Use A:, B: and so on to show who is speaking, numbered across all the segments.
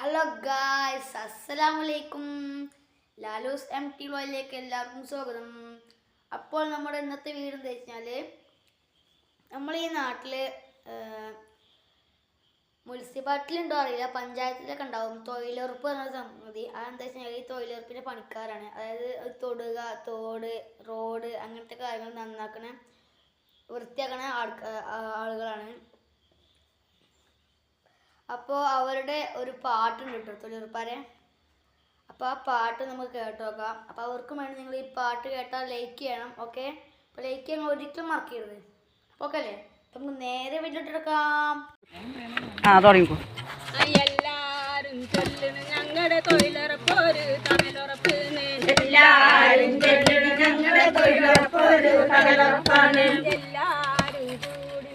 A: Hello guys, അസ്സലാമലൈക്കും. Lalu's MT വ്ളോഗിലേക്ക് എല്ലാവർക്കും സ്വാഗതം. അപ്പോൾ നമ്മുടെ ഇന്നത്തെ വീഡിയോ എന്താ വെച്ചാൽ, നമ്മൾ ഈ നാട്ടിൽ മുനിസിപ്പാലിറ്റിയിലുണ്ടോ അറിയില്ല, പഞ്ചായത്തിലൊക്കെ ഉണ്ടാവും തൊഴിലുറപ്പ് എന്ന സംഗതി. അതെന്താ വെച്ചാൽ ഈ തൊഴിലുറപ്പിൻ്റെ പണിക്കാരാണ്. അതായത് തൊടുക, തോട്, റോഡ് അങ്ങനത്തെ കാര്യങ്ങൾ നന്നാക്കണ, വൃത്തിയാക്കണ ആളുകളാണ്. അപ്പോൾ അവരുടെ ഒരു പാട്ടുണ്ട് കേട്ടോ, തൊഴിലുറപ്പാരെ. അപ്പോൾ ആ പാട്ട് നമുക്ക് കേട്ട് നോക്കാം. അപ്പോൾ അവർക്കും വേണ്ടി നിങ്ങൾ ഈ പാട്ട് കേട്ടാൽ ലൈക്ക് ചെയ്യണം. ഓക്കെ, അപ്പോൾ ലൈക്ക് ചെയ്യാൻ ഒരിക്കലും മറക്കരുത്. ഓക്കെ അല്ലേ? അപ്പം നമുക്ക് നേരെ വീട്ടിലെടുക്കാം.
B: തുടങ്ങിക്കോ.
C: എല്ലാരും ചൊല്ലണ് ഞങ്ങളുടെ തൊഴിലുറപ്പൊരു തണലുറപ്പ്.
B: എല്ലാരും ചൊല്ലണ് ഞങ്ങളുടെ തൊഴിലുറപ്പൊരു തണലുറപ്പാണ്.
C: എല്ലാരും കൂടി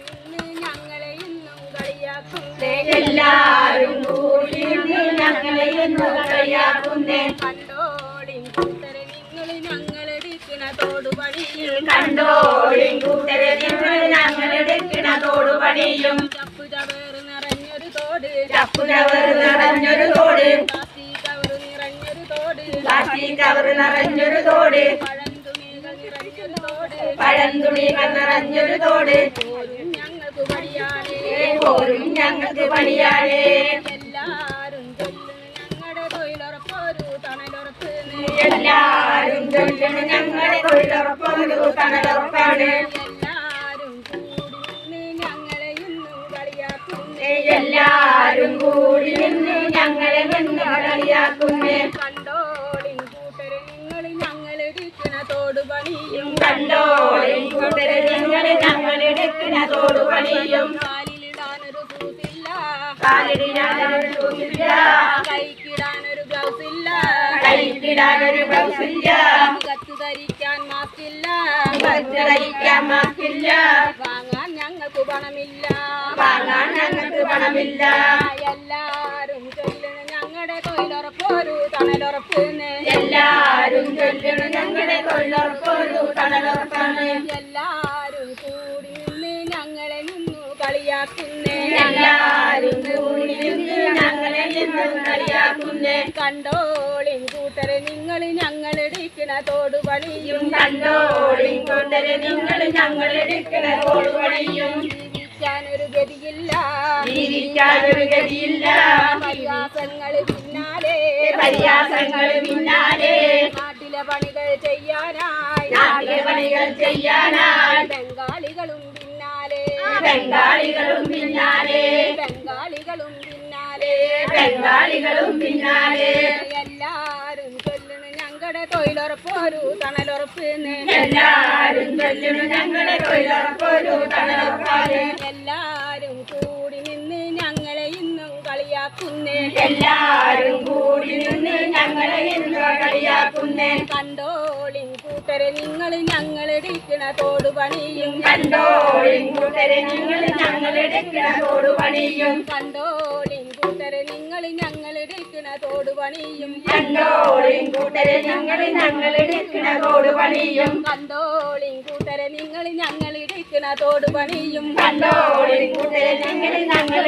B: എല്ലാരും
C: ഇന്ന്
B: കൂടി ഞങ്ങളെ ഇന്ന് കളിയാക്കുന്നേ.
C: കണ്ടോളിൻ കൂട്ടരെ നിങ്ങൾ ഞങ്ങളെടുക്കണ തോടുപണിയും.
B: കണ്ടോളിൻ കൂട്ടരെ നിങ്ങൾ ഞങ്ങളെടുക്കണ തോടുപണിയും.
C: ചപ്പു ചവറ് നിറഞ്ഞൊരു തോട്,
B: ചപ്പു ചവറ് നിറഞ്ഞൊരു തോട്,
C: പ്ലാസ്റ്റിക് കവറ് നിറഞ്ഞൊരു തോട്,
B: പ്ലാസ്റ്റിക് കവറ് നിറഞ്ഞൊരു തോട്,
C: പഴംതുണികൾ നിറഞ്ഞൊരു തോട്,
B: പഴംതുണികൾ നിറഞ്ഞൊരു തോട്.
C: പോരും ഞങ്ങൾക്ക് പണിയാനേ,
B: പോരും ഞങ്ങൾക്ക് പണിയാനേ.
C: എല്ലാരും ചൊല്ലണ് ഞങ്ങളുടെ തൊഴിലുറപ്പൊരു തണലുറപ്പ്.
B: എല്ലാരും ചൊല്ലണ് ഞങ്ങളുടെ തൊഴിലുറപ്പൊരു തണലുറപ്പാണ്.
C: എല്ലാരും കൂടി നിന്ന് ഞങ്ങളെ ഇന്നും കളിയാക്കുന്നേ.
B: എല്ലാരും കൂടി നിന്ന് ഞങ്ങളെ നിന്ന് കളിയാക്കുന്നേ.
C: കണ്ടോളിൻ കൂട്ടരെ നിങ്ങൾ ഞങ്ങളെടുക്കണ തോടുപണിയും.
B: കണ്ടോളിൻ കൂട്ടരെ നിങ്ങൾ ഞങ്ങളെടുക്കണ തോടുപണിയും.
C: കാലിലിടാനൊരു ഷൂസില്ല,
B: കാലിടാനൊരു ഷൂസില്ല,
C: കൈക്കിടാനൊരു ഗ്ലൗസ് ഇല്ല,
B: കൈക്കിടാനൊരു ബ്ലൗസില്ല,
C: മുഖത്ത് ധരിക്കാൻ മാസ്കില്ല,
B: ധരിക്കാൻ മാസ്കില്ല.
C: വാങ്ങാൻ ഞങ്ങൾക്ക് പണമില്ല,
B: വാങ്ങാൻ ഞങ്ങൾക്ക് പണമില്ല.
C: എല്ലാരും ചൊല്ലണ് ഞങ്ങളുടെ തൊഴിലുറപ്പൊരു തണലുറപ്പ്.
B: എല്ലാരും ചൊല്ലണ് ഞങ്ങളുടെ തൊഴിലുറപ്പൊരു തണലുറപ്പാണ്.
C: എല്ലാരും കൂടി നിന്ന് ഞങ്ങളെ നിന്നു കളിയാക്കുന്നേ.
B: എല്ലാരും കൂടി നിന്ന് ഞങ്ങളെ നിന്ന് കളിയാക്കുന്നേ.
C: കണ്ടോളിൻ കൂട്ടരെ നിങ്ങൾ ഞങ്ങളെടുക്കണ തോടുപണിയും.
B: കണ്ടോളിൻ കൂട്ടരെ നിങ്ങൾ ഞങ്ങളെടുക്കണ തോടുപണിയും.
C: ജീവിക്കാനൊരു ഗതിയില്ല,
B: ജീവിക്കാനൊരു ഗതിയില്ല,
C: പരിഹാസങ്ങൾ പിന്നാലെ,
B: പരിഹാസങ്ങൾ പിന്നാലെ.
C: നാട്ടിലെ പണികൾ ചെയ്യാനായി,
B: നാട്ടിലെ പണികൾ ചെയ്യാനായി
C: ബംഗാളികളും പിന്നാലെ,
B: ബംഗാളികളും പിന്നാലെ,
C: ബംഗാളികളും പിന്നാലെ,
B: ബംഗാളികളും പിന്നാലെ.
C: എല്ലാരും ചൊല്ലണ് ഞങ്ങളുടെ തൊഴിലുറപ്പൊരു തണലുറപ്പ്.
B: എല്ലാരും ചൊല്ലണു ഞങ്ങളുടെ തൊഴിലുറപ്പൊരു തണലുറപ്പാണ്.
C: എല്ലാരും കൂടി നിന്ന് ഞങ്ങളെ ഇന്നും കളിയാക്കുന്നേ.
B: എല്ലാരും കൂടി നിന്ന് ഞങ്ങളെ ഇന്ന് കളിയാക്കുന്നേ.
C: കണ്ടോളിൻ കൂട്ടരെ നിങ്ങൾ ഞങ്ങളെടുക്കണ തോടുപണിയും.
B: കണ്ടോളിൻ കൂട്ടരെ നിങ്ങൾ ഞങ്ങളെടുക്കണ തോടുപണിയും.
C: കണ്ടോളിൻ കൂട്ടരെ നിങ്ങൾ ഞങ്ങളെടുക്കണ തോടുപണിയും.
B: കണ്ടോളിൻ കൂട്ടരെ നിങ്ങൾ ഞങ്ങളെടുക്കണ തോടുപണിയും.
C: കണ്ടോളിൻ കൂട്ടരെ നിങ്ങൾ ഞങ്ങളെടുക്കണ തോടുപണിയും.
B: കണ്ടോളിൻ കൂട്ടരെ നിങ്ങൾ ഞങ്ങൾ